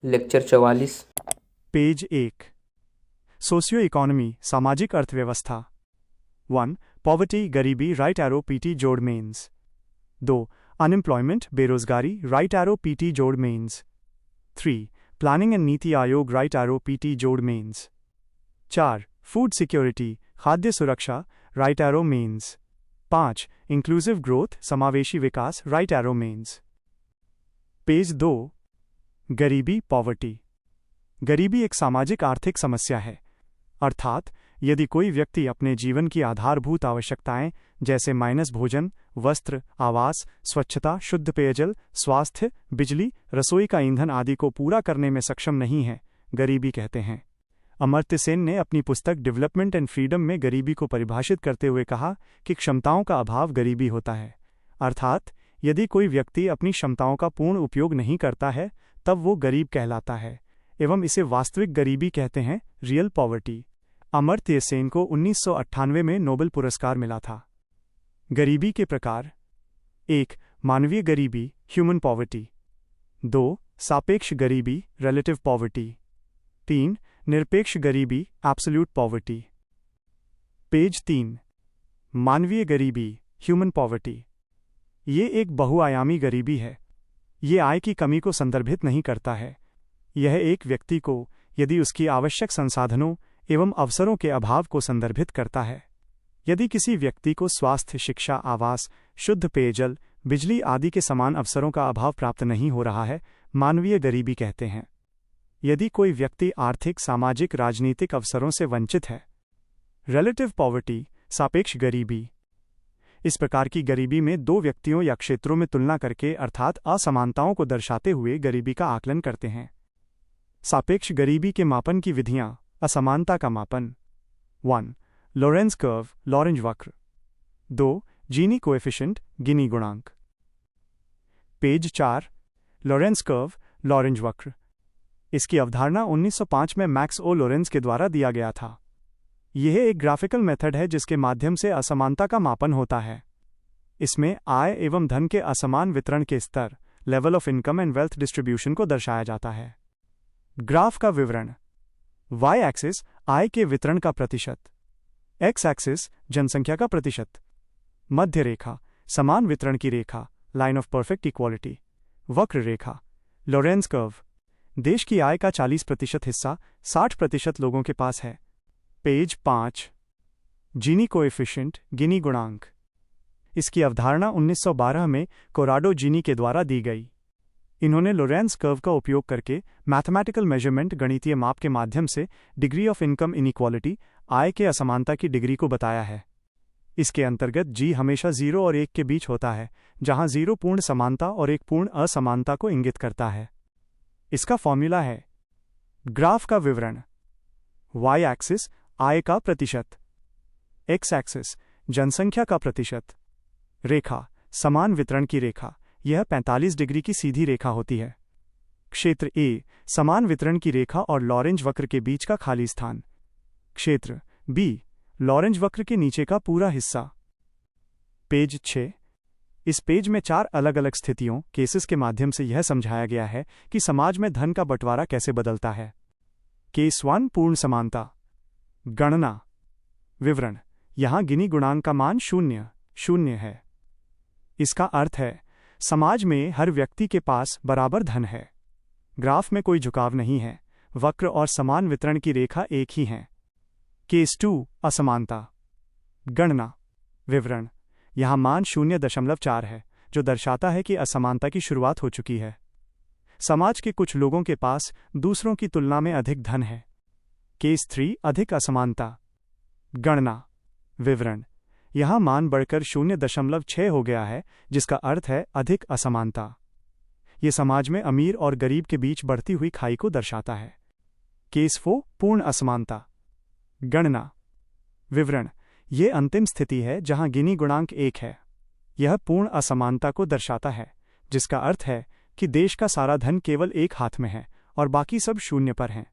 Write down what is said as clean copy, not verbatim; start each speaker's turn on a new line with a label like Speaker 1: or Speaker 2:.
Speaker 1: Lecture 44।
Speaker 2: Page 1। Socio economy सामाजिक अर्थव्यवस्था। 1. Poverty गरीबी राइट एरो पीटी जोड़ मेंस। 2. अनएम्प्लॉयमेंट बेरोजगारी राइट एरो पीटी जोड़ mains. 3. Planning and Niti Aayog right arrow PT जोड़ मेंस। 4. फूड सिक्योरिटी खाद्य सुरक्षा right arrow mains. 5. Inclusive growth समावेशी विकास राइट एरो मेंस। पेज 2। गरीबी पॉवर्टी। गरीबी एक सामाजिक आर्थिक समस्या है, अर्थात यदि कोई व्यक्ति अपने जीवन की आधारभूत आवश्यकताएं जैसे भोजन, वस्त्र, आवास, स्वच्छता, शुद्ध पेयजल, स्वास्थ्य, बिजली, रसोई का ईंधन आदि को पूरा करने में सक्षम नहीं है, गरीबी कहते हैं। अमर्त्य सेन ने अपनी पुस्तक डेवलपमेंट एंड फ्रीडम में गरीबी को परिभाषित करते हुए कहा कि क्षमताओं का अभाव गरीबी होता है, अर्थात यदि कोई व्यक्ति अपनी क्षमताओं का पूर्ण उपयोग नहीं करता है तब वो गरीब कहलाता है, एवं इसे वास्तविक गरीबी कहते हैं, रियल पॉवर्टी। अमर्त्य सेन को 1998 में नोबेल पुरस्कार मिला था। गरीबी के प्रकार: 1. मानवीय गरीबी ह्यूमन पॉवर्टी। 2. सापेक्ष गरीबी रिलेटिव पॉवर्टी। 3. निरपेक्ष गरीबी एब्सोल्यूट पॉवर्टी। पेज 3। मानवीय गरीबी ह्यूमन पॉवर्टी। ये एक बहुआयामी गरीबी है। ये आय की कमी को संदर्भित नहीं करता है। यह एक व्यक्ति को यदि उसकी आवश्यक संसाधनों एवं अवसरों के अभाव को संदर्भित करता है। यदि किसी व्यक्ति को स्वास्थ्य, शिक्षा, आवास, शुद्ध पेयजल, बिजली आदि के समान अवसरों का अभाव प्राप्त नहीं हो रहा है, मानवीय गरीबी कहते हैं। यदि कोई व्यक्ति आर्थिक, सामाजिक, राजनीतिक अवसरों से वंचित है। रिलेटिव पॉवर्टी सापेक्ष गरीबी। इस प्रकार की गरीबी में दो व्यक्तियों या क्षेत्रों में तुलना करके अर्थात असमानताओं को दर्शाते हुए गरीबी का आकलन करते हैं। सापेक्ष गरीबी के मापन की विधियां: असमानता का मापन। 1. लोरेंज कर्व लॉरेंज वक्र। 2. जीनी कोएफिशिएंट गिनी गुणांक। पेज 4। लोरेंज कर्व लॉरेंज वक्र। इसकी अवधारणा 1905 में मैक्स ओ लोरेंज के द्वारा दिया गया था। यह एक ग्राफिकल मेथड है जिसके माध्यम से असमानता का मापन होता है। इसमें आय एवं धन के असमान वितरण के स्तर, level of income and wealth distribution को दर्शाया जाता है। ग्राफ का विवरण: वाई एक्सिस आय के वितरण का प्रतिशत, एक्स एक्सिस जनसंख्या का प्रतिशत, मध्य रेखा समान वितरण की रेखा, लाइन ऑफ परफेक्ट इक्वालिटी, वक्र रेखा, लोरेंज कर्व। देश की आय का 40% हिस्सा 60% लोगों के पास है। पेज 5। जीनी कोएफिशिएंट गिनी गुणांक। इसकी अवधारणा 1912 में कोराडो जीनी के द्वारा दी गई। इन्होंने लोरेंज कर्व का उपयोग करके मैथमेटिकल मेजरमेंट गणितीय माप के माध्यम से डिग्री ऑफ इनकम इनइक्वालिटी आय के असमानता की डिग्री को बताया है। इसके अंतर्गत जी हमेशा 0 और 1 के बीच होता है, जहां 0 पूर्ण समानता और 1 पूर्ण असमानता को इंगित करता है। इसका फॉर्मूला है: ग्राफ का विवरण: वाई एक्सिस आय का प्रतिशत, एक्स एक्सिस जनसंख्या का प्रतिशत, रेखा समान वितरण की रेखा, यह 45 डिग्री की सीधी रेखा होती है। क्षेत्र ए समान वितरण की रेखा और लॉरेंज वक्र के बीच का खाली स्थान। क्षेत्र बी लॉरेंज वक्र के नीचे का पूरा हिस्सा। पेज 6। इस पेज में 4 अलग अलग स्थितियों केसेस के माध्यम से यह समझाया गया है कि समाज में धन का बंटवारा कैसे बदलता है। केस 1 पूर्ण समानता। गणना विवरण: यहां गिनी गुणांक का मान 0 है। इसका अर्थ है समाज में हर व्यक्ति के पास बराबर धन है। ग्राफ में कोई झुकाव नहीं है, वक्र और समान वितरण की रेखा एक ही हैं। केस 2 असमानता। गणना विवरण: यहां मान 0.4 है, जो दर्शाता है कि असमानता की शुरुआत हो चुकी है। समाज के कुछ लोगों के पास दूसरों की तुलना में अधिक धन है। केस 3 अधिक असमानता। गणना विवरण: यहां मान बढ़कर 0.6 हो गया है, जिसका अर्थ है अधिक असमानता। यह समाज में अमीर और गरीब के बीच बढ़ती हुई खाई को दर्शाता है। केस 4 पूर्ण असमानता। गणना विवरण: यह अंतिम स्थिति है जहां गिनी गुणांक 1 है। यह पूर्ण असमानता को दर्शाता है, जिसका अर्थ है कि देश का सारा धन केवल एक हाथ में है और बाकी सब 0 पर हैं।